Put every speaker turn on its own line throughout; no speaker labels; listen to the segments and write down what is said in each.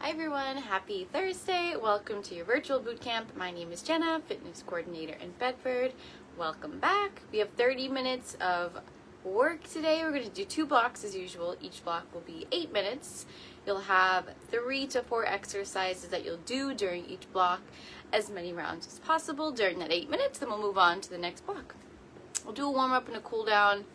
Hi everyone, happy Thursday. Welcome to your virtual boot camp. My name is Jenna, fitness coordinator in Bedford. Welcome back. We have 30 minutes of work today. We're going to do 2 blocks as usual. Each block will be 8 minutes. You'll have 3 to 4 exercises that you'll do during each block, as many rounds as possible during that 8 minutes. Then we'll move on to the next block. We'll do a warm up and a cool down.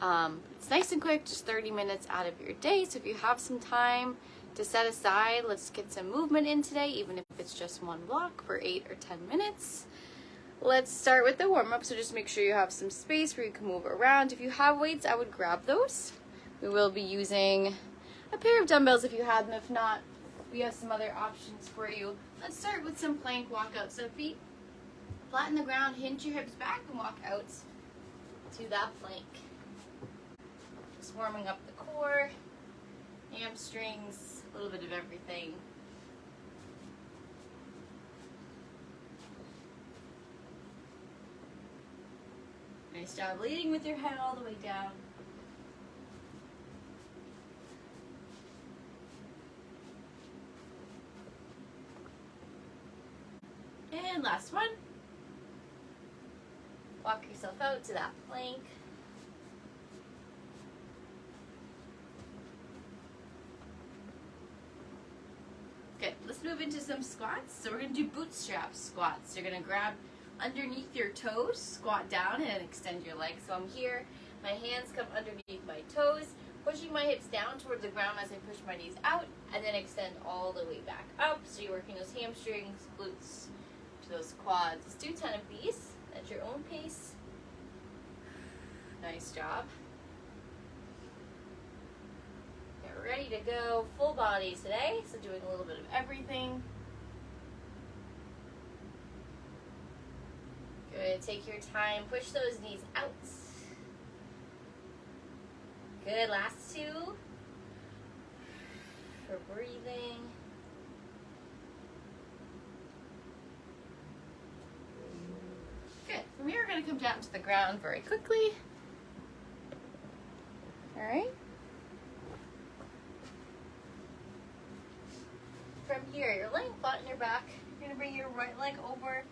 It's nice and quick, just 30 minutes out of your day. So if you have some time to set aside, let's get some movement in today, even if it's just 1 block for 8 or 10 minutes. Let's start with the warm up. So just make sure you have some space where you can move around. If you have weights, I would grab those. We will be using a pair of dumbbells if you have them. If not, we have some other options for you. Let's start with some plank walkout. So feet flat in the ground, hinge your hips back and walk out to that plank. Just warming up the core, hamstrings, a little bit of everything. Nice job leading with your head all the way down. And last one. Walk yourself out to that plank. Good. Let's move into some squats. So we're going to do bootstrap squats. You're going to grab underneath your toes, squat down, and extend your legs. So I'm here. My hands come underneath my toes, pushing my hips down towards the ground as I push my knees out, and then extend all the way back up. So you're working those hamstrings, glutes, to those quads. Let's do 10 of these at your own pace. Nice job. Get ready to go full body today. So doing a little bit of everything. Good. Take your time. Push those knees out. Good. Last 2. For breathing. Good. From here, we're going to come down to the ground very quickly. All right. From here, you're laying flat on your back. You're going to bring your right leg over,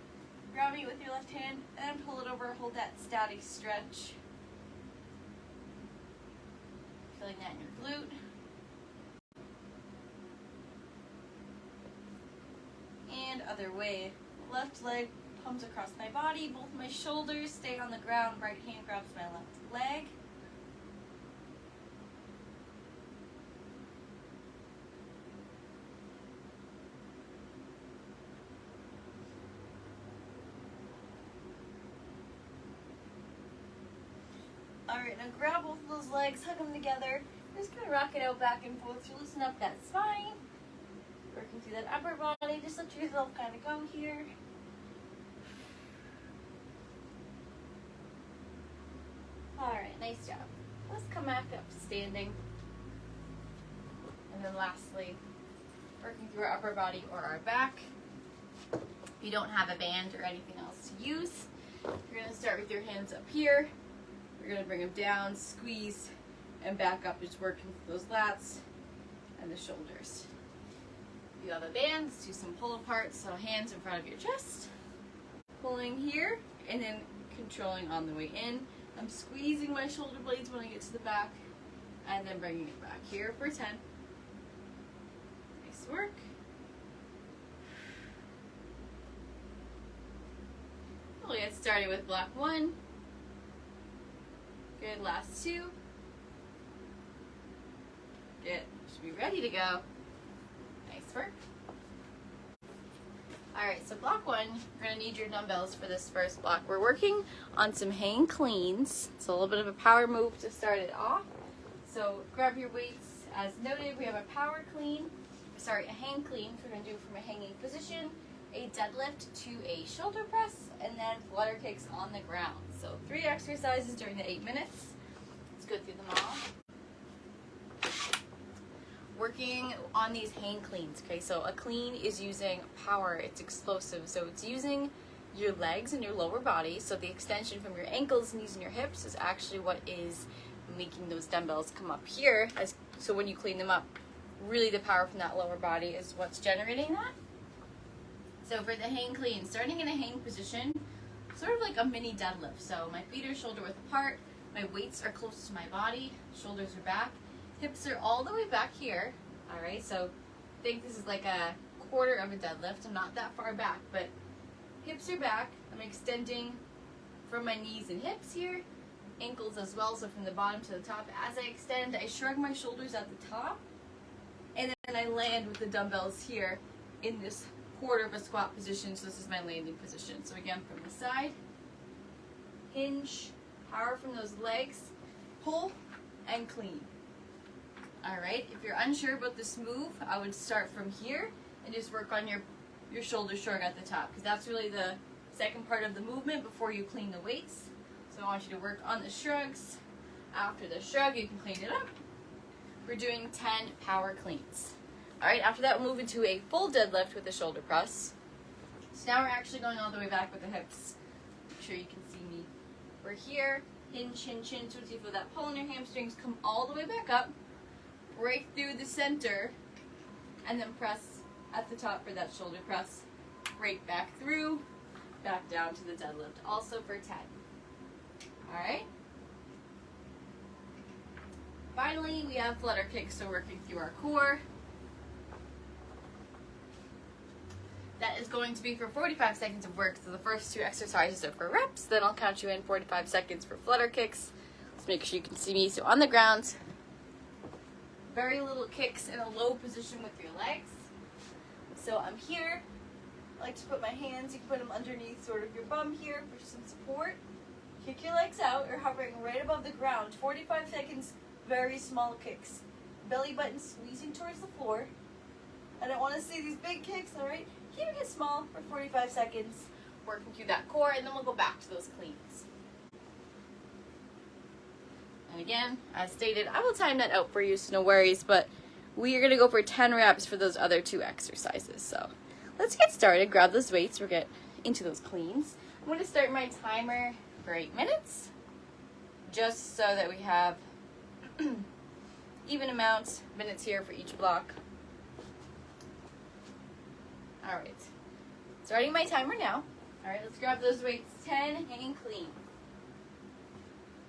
grab it with your left hand, and pull it over. Hold that static stretch. Feeling that in your glute. And other way. Left leg comes across my body. Both my shoulders stay on the ground. Right hand grabs my left leg. Alright, now grab both of those legs, hug them together. Just kind of rock it out back and forth to loosen up that spine. Working through that upper body. Just let yourself kind of go here. Alright, nice job. Let's come back up to standing. And then lastly, working through our upper body or our back. If you don't have a band or anything else to use, you're going to start with your hands up here. You're going to bring them down, squeeze, and back up, just working those lats and the shoulders. If you have a band, let's do some pull apart, so hands in front of your chest. Pulling here, and then controlling on the way in. I'm squeezing my shoulder blades when I get to the back, and then bringing it back here for 10. Nice work. We'll get started with block 1. Good, last 2. Good, should be ready to go. Nice work. Alright, so block 1, you're going to need your dumbbells for this first block. We're working on some hang cleans. It's a little bit of a power move to start it off. So grab your weights. As noted, we have a hang clean, we're going to do from a hanging position, a deadlift to a shoulder press, and then flutter kicks on the ground. So 3 exercises during the 8 minutes. Let's go through them all. Working on these hang cleans, okay? So a clean is using power, it's explosive. So it's using your legs and your lower body. So the extension from your ankles, knees, and your hips is actually what is making those dumbbells come up here. So when you clean them up, really the power from that lower body is what's generating that. So for the hang clean, starting in a hang position, sort of like a mini deadlift. So my feet are shoulder width apart, my weights are close to my body, shoulders are back, hips are all the way back here. All right, so think this is like a quarter of a deadlift. I'm not that far back, but hips are back. I'm extending from my knees and hips here, ankles as well, so from the bottom to the top. As I extend, I shrug my shoulders at the top, and then I land with the dumbbells here in this quarter of a squat position. So this is my landing position. So again, from the side, hinge, power from those legs, pull, and clean. All right, if you're unsure about this move, I would start from here and just work on your shoulder shrug at the top, because that's really the second part of the movement before you clean the weights. So I want you to work on the shrugs. After the shrug, you can clean it up. We're doing 10 power cleans. All right, after that, we'll move into a full deadlift with a shoulder press. So now we're actually going all the way back with the hips. Make sure you can see me. We're here, hinge, hinge, hinge. So you feel that pull in your hamstrings, come all the way back up, break through the center, and then press at the top for that shoulder press. Break back through, back down to the deadlift. Also for 10. All right. Finally, we have flutter kicks, so working through our core. That is going to be for 45 seconds of work. So the first two exercises are for reps, then I'll count you in 45 seconds for flutter kicks. Let's make sure you can see me. So on the ground, very little kicks in a low position with your legs. So I'm here. I like to put my hands, you can put them underneath sort of your bum here for some support. Kick your legs out. You're hovering right above the ground. 45 seconds, very small kicks. Belly button squeezing towards the floor. I don't want to see these big kicks, all right? Keeping it small for 45 seconds, working through that core, and then we'll go back to those cleans. And again, as stated, I will time that out for you, so no worries, but we are going to go for 10 reps for those other two exercises. So let's get started. Grab those weights. We'll get into those cleans. I'm going to start my timer for 8 minutes, just so that we have even amount minutes here for each block. All right, starting my timer now. All right, let's grab those weights. 10 hang clean.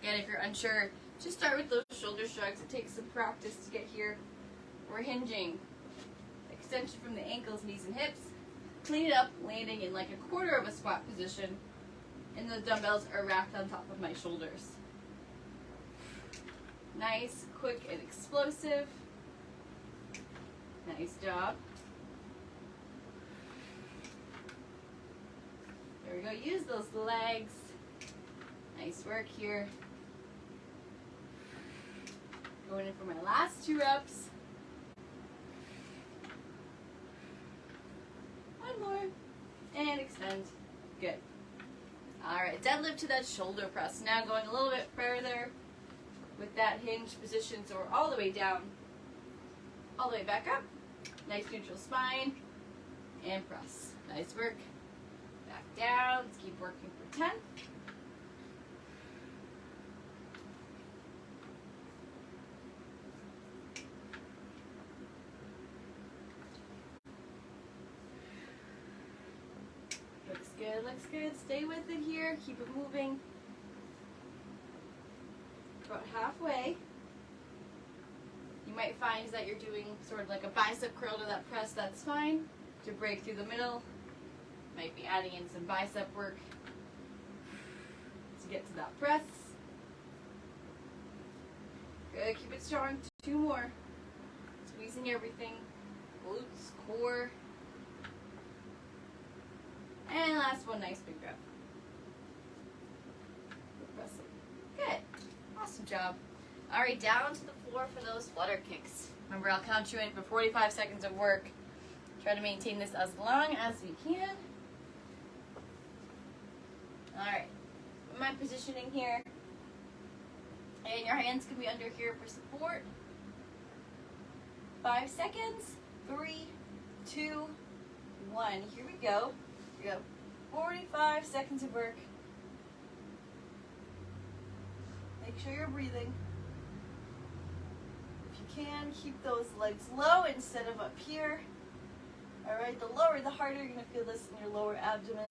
Again, if you're unsure, just start with those shoulder shrugs. It takes some practice to get here. We're hinging. Extension from the ankles, knees, and hips. Clean it up, landing in like a quarter of a squat position. And those dumbbells are racked on top of my shoulders. Nice, quick, and explosive. Nice job. There we go. Use those legs. Nice work here. Going in for my last 2 reps. One more. And extend. Good. All right. Deadlift to that shoulder press. Now going a little bit further with that hinge position. So we're all the way down. All the way back up. Nice neutral spine. And press. Nice work. Back down. Let's keep working for 10. Looks good, looks good. Stay with it here. Keep it moving. About halfway. You might find that you're doing sort of like a bicep curl to that press. That's fine. To break through the middle, might be adding in some bicep work to get to that press. Good, keep it strong. 2 more. Squeezing everything. Glutes, core. And last one, nice big rep. Good. Awesome job. All right, down to the floor for those flutter kicks. Remember, I'll count you in for 45 seconds of work. Try to maintain this as long as we can. All right, my positioning here. And your hands can be under here for support. 5 seconds. 3, 2, 1. Here we go. Here we go. 45 seconds of work. Make sure you're breathing. If you
can. Keep those legs low instead of up here. All right, the lower, the harder you're gonna feel this in your lower abdomen.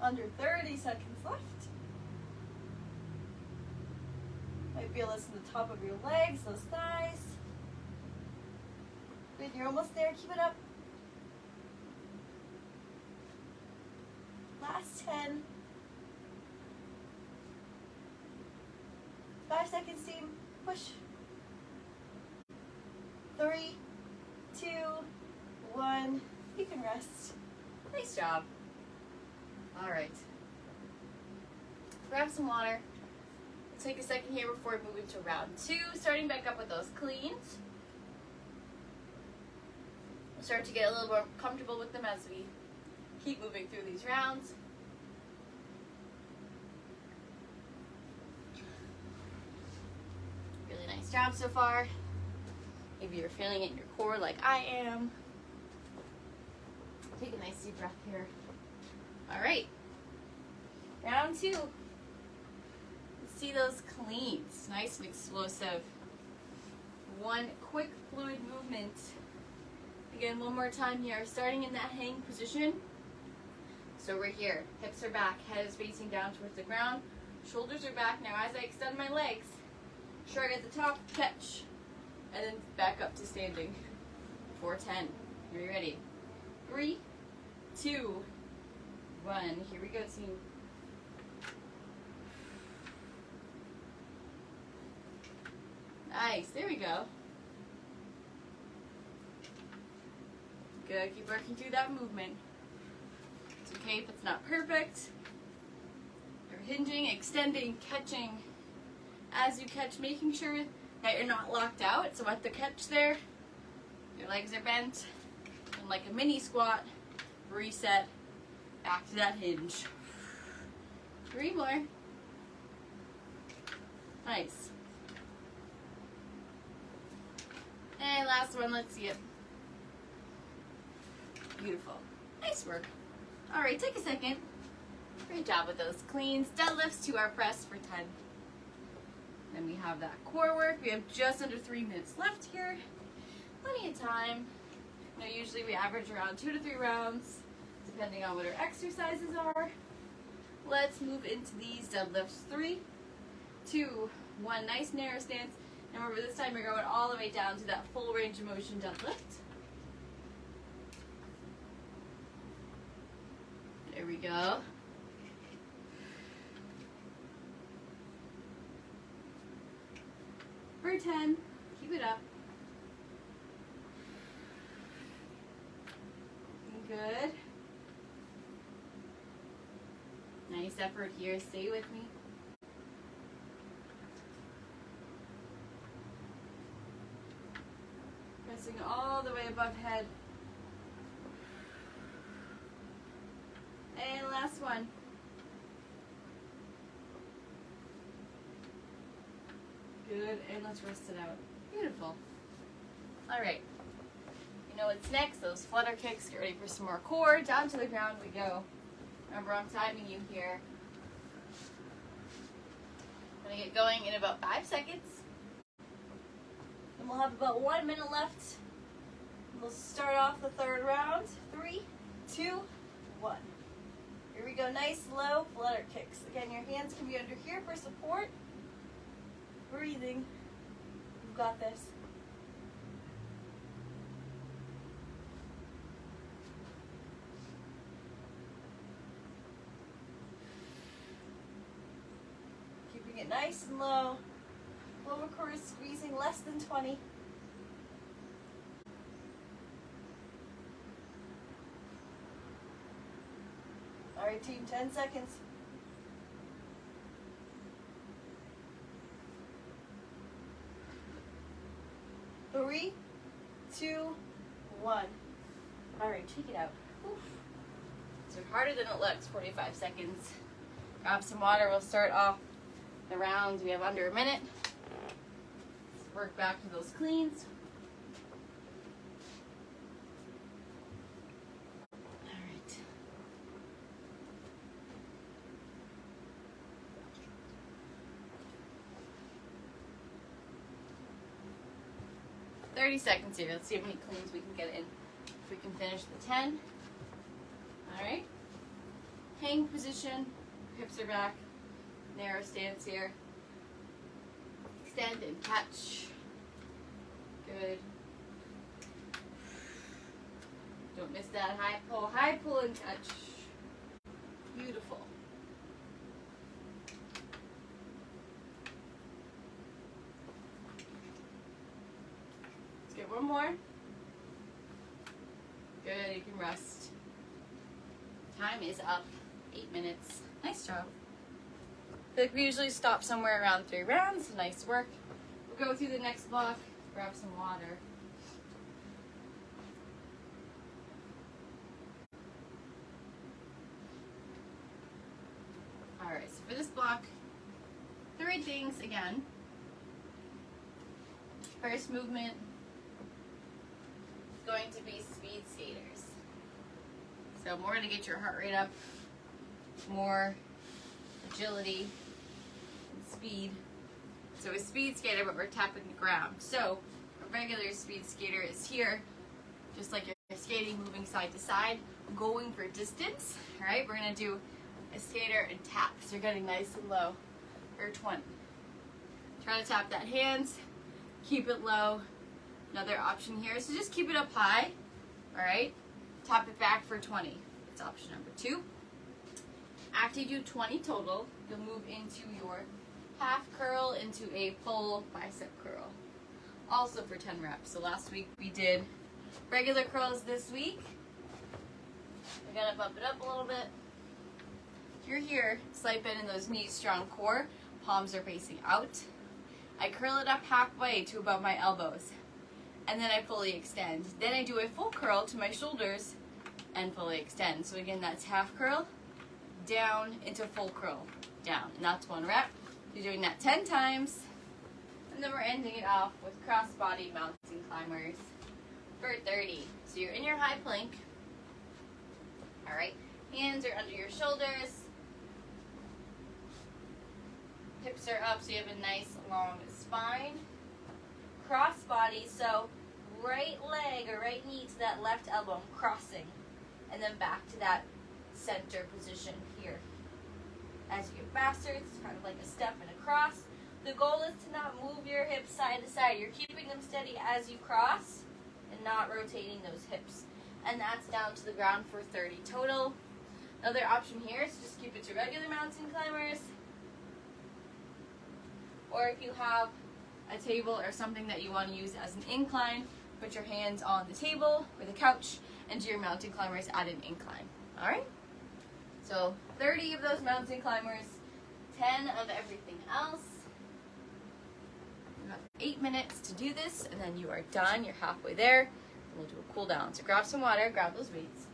Under 30 seconds left. Might feel this in the top of your legs, those thighs. Good, you're almost there, keep it up. Last 10. 5 seconds, team. Push. 3, 2, 1. You can rest.
Nice job. All right. Grab some water. We'll take a second here before we move into round 2. Starting back up with those cleans. We'll start to get a little more comfortable with them as we keep moving through these rounds. Really nice job so far. Maybe you're feeling it in your core like I am. Take a nice deep breath here. All right. Round 2. Let's see those cleans. Nice and explosive. One quick fluid movement. Again, one more time here. Starting in that hang position. So we're here. Hips are back. Head is facing down towards the ground. Shoulders are back. Now as I extend my legs, shrug at the top, catch. And then back up to standing. 4, 10. Are you ready? 3, 2, 1. Here we go, team. Nice. There we go. Good. Keep working through that movement. It's okay if it's not perfect. You're hinging, extending, catching. As you catch, making sure that you're not locked out. So at the catch there, your legs are bent. And like a mini squat, reset, back to that hinge. 3 more. Nice. And last one, let's see it. Beautiful. Nice work. All right, take a second. Great job with those cleans. Deadlifts to our press for 10. Then we have that core work. We have just under 3 minutes left here. Plenty of time. You know, usually we average around 2 to 3 rounds, depending on what our exercises are. Let's move into these deadlifts. 3, 2, 1. Nice narrow stance. And remember, this time you're going all the way down to that full range of motion deadlift. There we go. For 10, keep it up. Good. Nice effort here. Stay with me. Pressing all the way above head. And last one. Good, and let's rest it out. Beautiful. All right. You know what's next? Those flutter kicks. Get ready for some more core. Down to the ground we go. Remember, I'm timing you here. I'm gonna get going in about 5 seconds. And we'll have about 1 minute left. We'll start off the third round. 3, 2, 1. Here we go. Nice low flutter kicks. Again, your hands can be under here for support. Breathing. You've got this. Keeping it nice and low. Lower core is squeezing less than 20. All right, team, 10 seconds. Three, 2, 1. All right, check it out. Oof. So harder than it looks, 45 seconds. Grab some water. We'll start off the rounds. We have under a minute. Let's work back to those cleans. All right. 30 seconds here. Let's see how many cleans we can get in. If we can finish the 10. Alright. Hang position. Hips are back. Narrow stance here. Extend and catch. Good. Don't miss that high pull. High pull and catch. Beautiful. Let's get one more. Good, you can rest. Time is up. 8 minutes. Nice job. I feel like we usually stop somewhere around 3 rounds. Nice work. We'll go through the next block. Grab some water. Alright, so for this block, 3 things again. First movement is going to be speed skaters. So more to get your heart rate up, more agility and speed. So a speed skater, but we're tapping the ground. So a regular speed skater is here, just like you're skating, moving side to side, going for distance. All right, we're gonna do a skater and tap. So you're getting nice and low for 20. Try to tap that hands, keep it low. Another option here is to just keep it up high. All right, tap it back for 20. It's option number 2. After you do 20 total, you'll move into your half curl into a full bicep curl. Also for 10 reps. So last week we did regular curls. This week we're gonna bump it up a little bit. You're here, slight bend in those knees, strong core, palms are facing out. I curl it up halfway to above my elbows, and then I fully extend. Then I do a full curl to my shoulders and fully extend. So again, that's half curl, down into full curl, down. And that's 1 rep. You're doing that 10 times. And then we're ending it off with cross-body mountain climbers for 30. So you're in your high plank. All right, hands are under your shoulders. Hips are up so you have a nice long spine. Cross body, so right leg or right knee to that left elbow, I'm crossing. And then back to that center position here. As you get faster, it's kind of like a step and a cross. The goal is to not move your hips side to side. You're keeping them steady as you cross and not rotating those hips. And that's down to the ground for 30 total. Another option here is just keep it to regular mountain climbers. Or if you have a table or something that you want to use as an incline, put your hands on the table or the couch and do your mountain climbers at an incline. All right? So 30 of those mountain climbers, 10 of everything else. You have 8 minutes to do this, and then you are done. You're halfway there. And we'll do a cool down. So grab some water, grab those weights.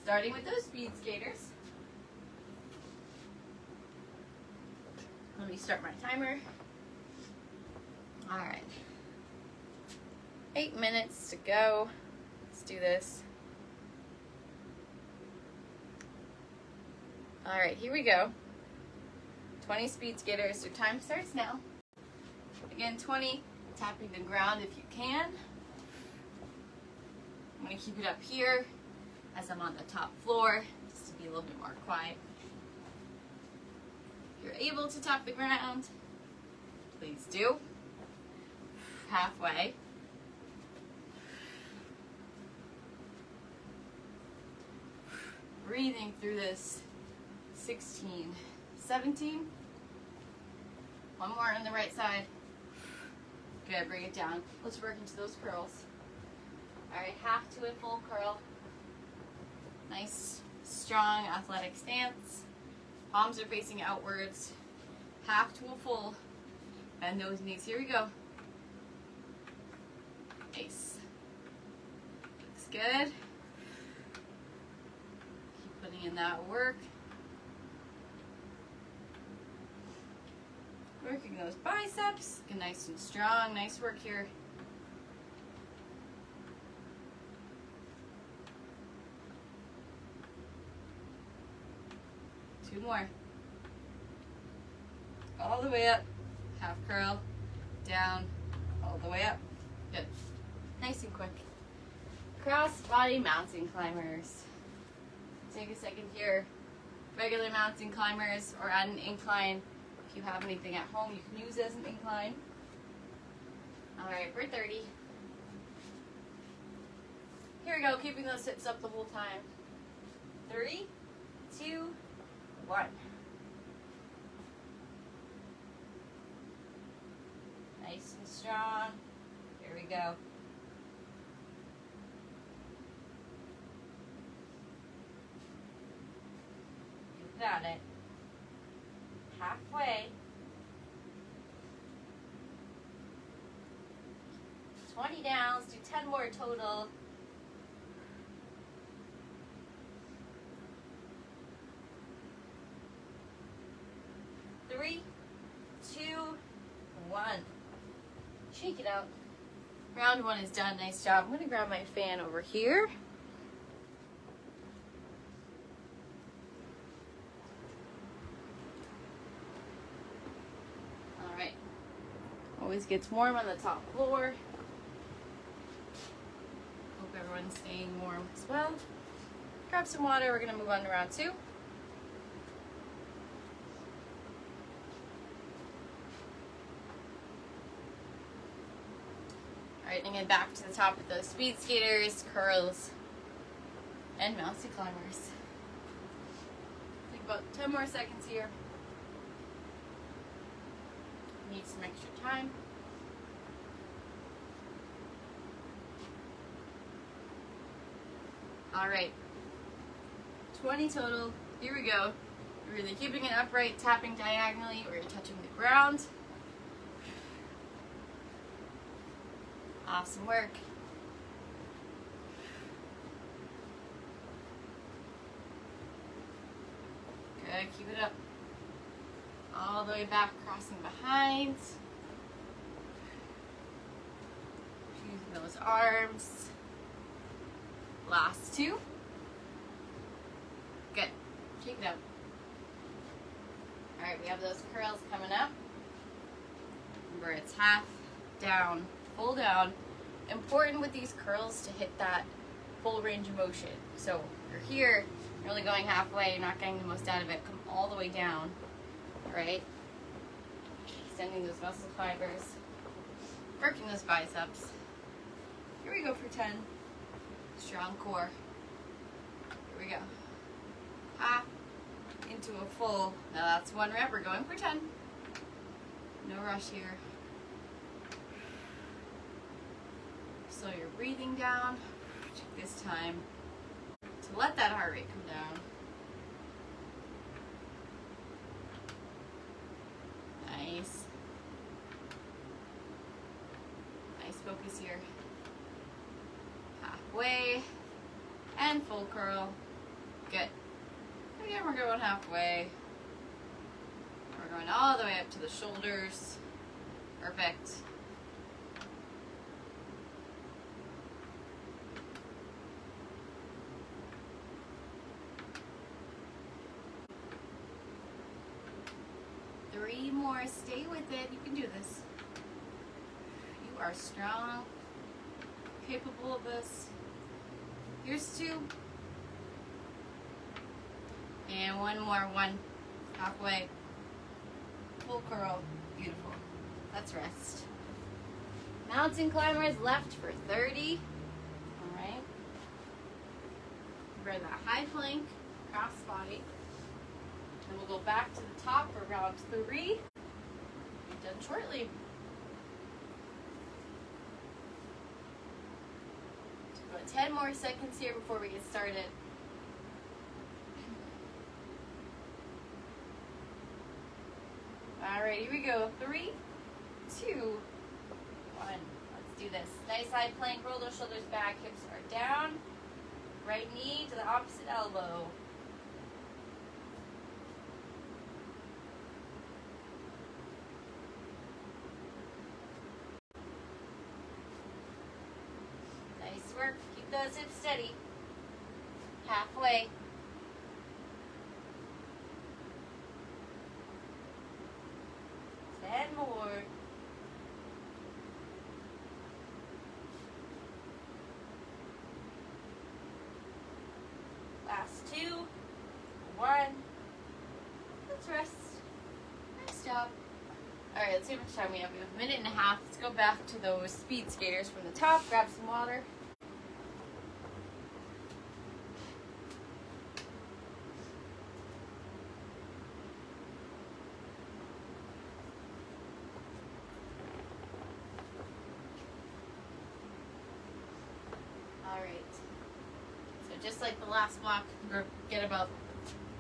Starting with those speed skaters. Let me start my timer. All right. 8 minutes to go. Let's do this. All right, here we go. 20 speed skaters. Your time starts now. Again, 20, tapping the ground if you can. I'm going to keep it up here as I'm on the top floor, just to be a little bit more quiet. If you're able to tap the ground, please do. Halfway. Breathing through this. 16, 17. One more on the right side. Good, bring it down. Let's work into those curls. All right, half to a full curl. Nice, strong, athletic stance. Palms are facing outwards. Half to a full. Bend those knees. Here we go. Nice. Looks good. Keep putting in that work. Working those biceps. Get nice and strong. Nice work here. Two more. All the way up. Half curl. Down. All the way up. Good. cross body mountain climbers. Take a second here. Regular mountain climbers or at an incline. If you have anything at home, you can use it as an incline. Alright, for 30. Here we go, keeping those hips up the whole time. 3, 2, 1. Nice and strong. Here we go. You got it. Halfway. 20 down. Let's do 10 more total. Three, 2, 1. Shake it out. Round 1 is done. Nice job. I'm going to grab my fan over here. Alright. Always gets warm on the top floor. Hope everyone's staying warm as well. Grab some water. We're going to move on to round 2. Alright, and then back to the top with those speed skaters, curls, and mountain climbers. Take about 10 more seconds here. Need some extra time. Alright, 20 total. Here we go. You're either keeping it upright, tapping diagonally, or you're touching the ground. Awesome work. Good, keep it up. All the way back, crossing behind. Using those arms. Last 2. Good. Shake it out. Alright, we have those curls coming up. Remember, it's half down. Pull down. Important with these curls to hit that full range of motion. So you're here, you're only going halfway, you're not getting the most out of it. Come all the way down. Alright? Extending those muscle fibers. Working those biceps. Here we go for 10. Strong core. Here we go. Half into a full. Now that's 1 rep. We're going for 10. No rush here. Slow your breathing down. Take this time to let that heart rate come down. Nice. Nice focus here. Halfway and full curl. Good. Again, we're going halfway. We're going all the way up to the shoulders. Perfect. Three more. Stay with it. You can do this. You are strong. Capable of this. Here's 2. And 1 more. 1. Halfway. Full curl. Beautiful. Let's rest. Mountain climbers left for 30. Alright. Remember that high plank, cross body. And we'll go back to the top for round 3. Be done shortly. About 10 more seconds here before we get started. Alright, here we go. 3, 2, 1. Let's do this. Nice high plank. Roll those shoulders back. Hips are down. Right knee to the opposite elbow. Nice work. Keep those hips steady. Halfway. More. 2, 1. Let's rest. Nice job. Alright, let's see how much time we have. We have a minute and a half. Let's go back to those speed skaters from the top. Grab some water. Alright. So just like the last block, we're get about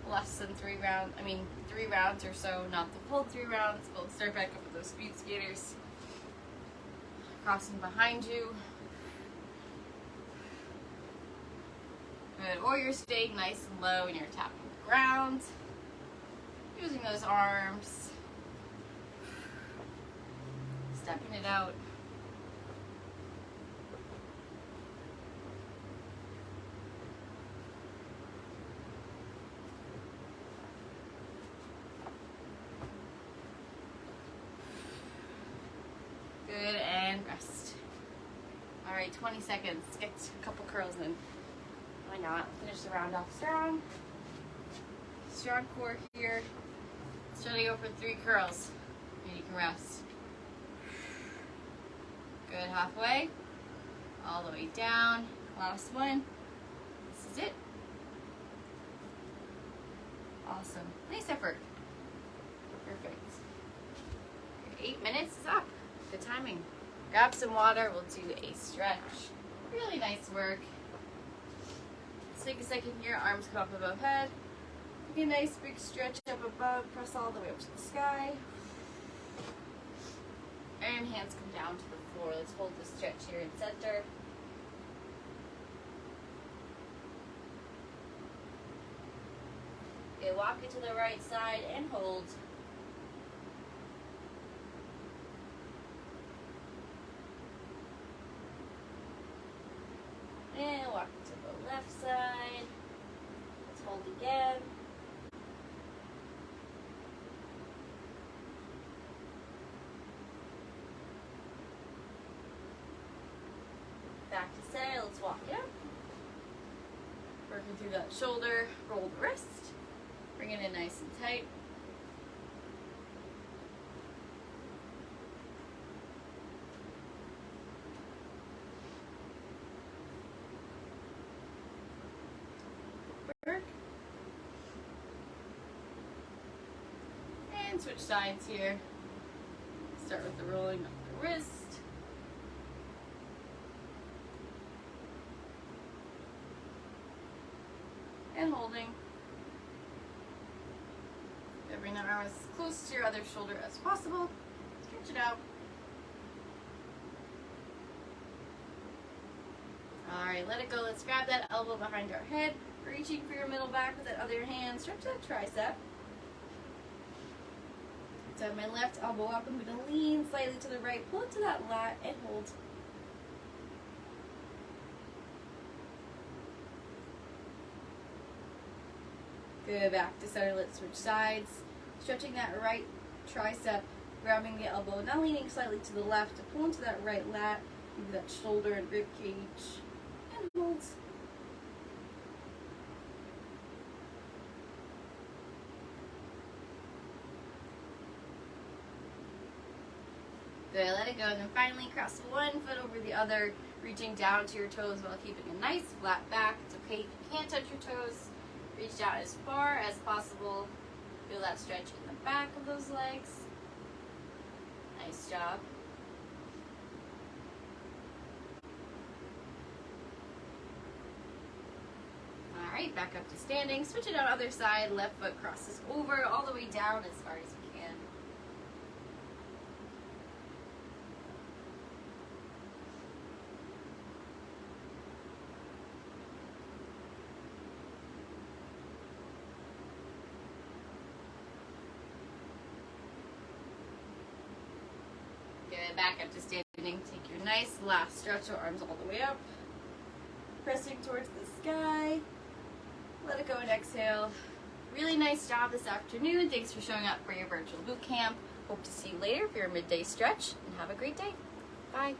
less than 3 rounds or so, not the full 3 rounds, but we'll start back up with those speed skaters. Crossing behind you. Good. Or you're staying nice and low and you're tapping the ground. Using those arms. Stepping it out. Good, and rest. Alright, 20 seconds. Get a couple curls in. Why not? Finish the round off strong. Strong core here. Let's try to go for 3 curls. And you can rest. Good, halfway. All the way down. Last one. This is it. Awesome. Nice effort. Perfect. Your 8 minutes is up. Good timing. Grab some water. We'll do a stretch. Really nice work. Let's take a second here. Arms come up above head. Make a nice big stretch up above. Press all the way up to the sky. And hands come down to the floor. Let's hold the stretch here in center. Okay, walk it to the right side and hold. And walk to the left side. Let's hold again. Back to center. Let's walk it up. Working through that shoulder. Roll the wrist. Bring it in nice and tight. And switch sides here. Start with the rolling of the wrist. And holding. Bring the arm as close to your other shoulder as possible. Stretch it out. Alright, let it go. Let's grab that elbow behind our head. Reaching for your middle back with that other hand. Stretch that tricep. So my left elbow up. I'm going to lean slightly to the right. Pull it to that lat and hold. Good. Back to center. Let's switch sides. Stretching that right tricep. Grabbing the elbow. Now leaning slightly to the left. To pull into that right lat. Maybe that shoulder and rib cage. And hold. Good, let it go, and then finally cross one foot over the other, reaching down to your toes while keeping a nice flat back. It's okay if you can't touch your toes. Reach down as far as possible. Feel that stretch in the back of those legs. Nice job. Alright, back up to standing. Switch it out other side. Left foot crosses over all the way down as far as you can. Good, back up to standing. Take your nice last stretch, your arms all the way up. Pressing towards the sky. Let it go and exhale. Really nice job this afternoon. Thanks for showing up for your virtual boot camp. Hope to see you later for your midday stretch, and have a great day. Bye.